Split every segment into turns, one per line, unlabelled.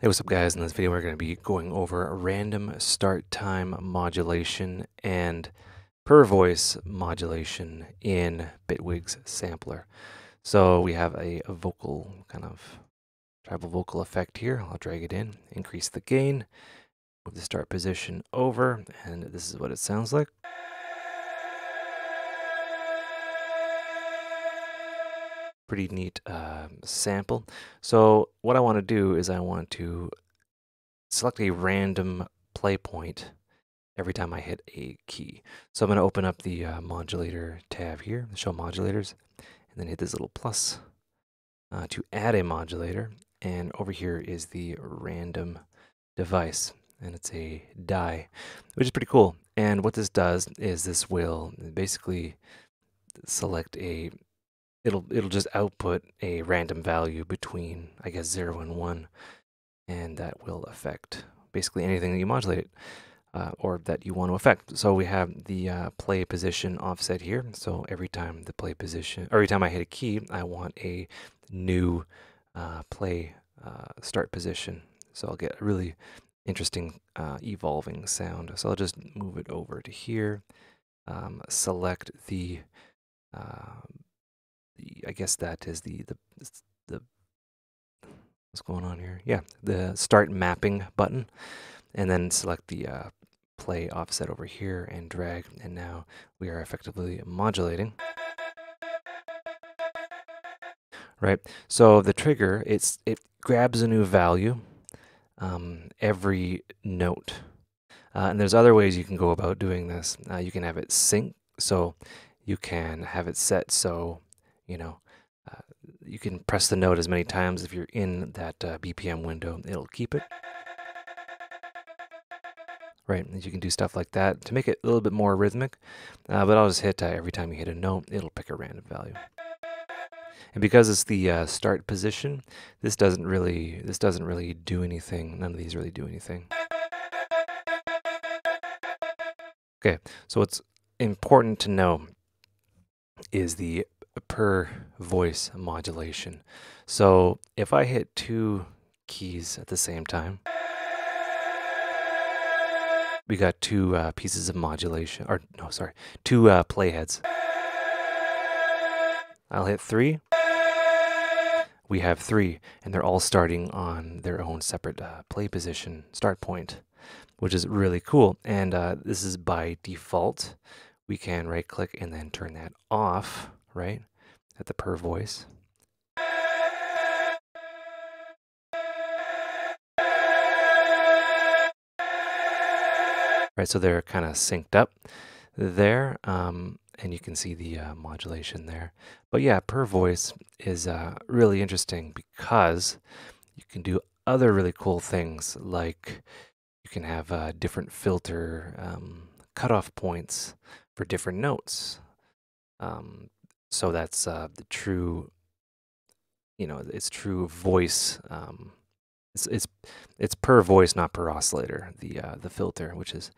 Hey, what's up guys? In this video we're going to be going over random start time modulation and per voice modulation in Bitwig's sampler. So we have a vocal kind of tribal vocal effect here. I'll drag it in, increase the gain, move the start position over, and this is what it sounds like. Pretty neat sample. So what I want to do is I want to select a random play point every time I hit a key. So I'm going to open up the modulator tab here, show modulators, and then hit this little plus to add a modulator. And over here is the random device, and it's a die, which is pretty cool. And what this does is this will basically select it'll just output a random value between, I guess, 0 and 1, and that will affect basically anything that you modulate or that you want to affect. So we have the play position offset here. So every time the play position, or every time I hit a key, I want a new play start position. So I'll get a really interesting evolving sound. So I'll just move it over to here, select I guess that is the what's going on here? Yeah, the start mapping button, and then select the play offset over here and drag, and now we are effectively modulating. Right. So the trigger, it grabs a new value every note, and there's other ways you can go about doing this. You can have it sync, so you can have it set so you can press the note as many times. If you're in that BPM window, it'll keep it. Right, and you can do stuff like that to make it a little bit more rhythmic, but I'll just hit every time you hit a note, it'll pick a random value. And because it's the start position, this doesn't really do anything. None of these really do anything. Okay, so what's important to know is the per voice modulation. So if I hit 2 keys at the same time, we got 2 pieces of modulation, or no, sorry, 2 playheads. I'll hit 3. We have 3, and they're all starting on their own separate play position start point, which is really cool. And this is by default. We can right click and then turn that off, right, at the per voice. Right, so they're kind of synced up there, and you can see the modulation there. But yeah, per voice is really interesting because you can do other really cool things, like you can have different filter cutoff points for different notes. So that's the true, it's true voice. It's per voice, not per oscillator, the filter, which is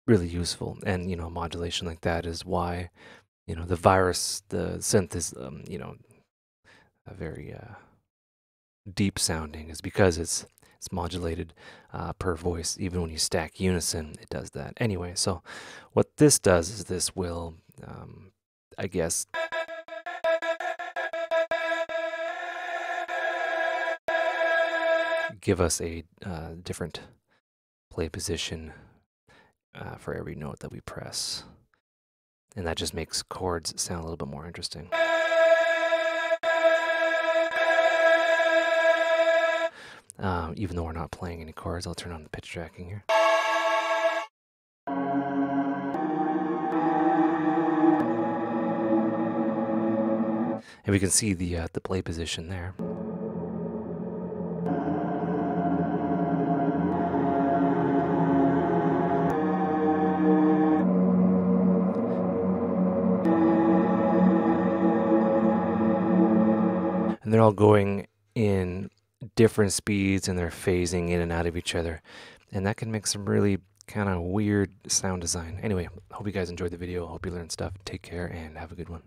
really useful. And modulation like that is why the synth is a very deep sounding, is because it's modulated per voice. Even when you stack unison, it does that. Anyway, so what this does is this will I guess give us a different play position for every note that we press. And that just makes chords sound a little bit more interesting. Even though we're not playing any chords, I'll turn on the pitch tracking here. And we can see the play position there. And they're all going in different speeds, and they're phasing in and out of each other. And that can make some really kind of weird sound design. Anyway, hope you guys enjoyed the video. Hope you learned stuff. Take care and have a good one.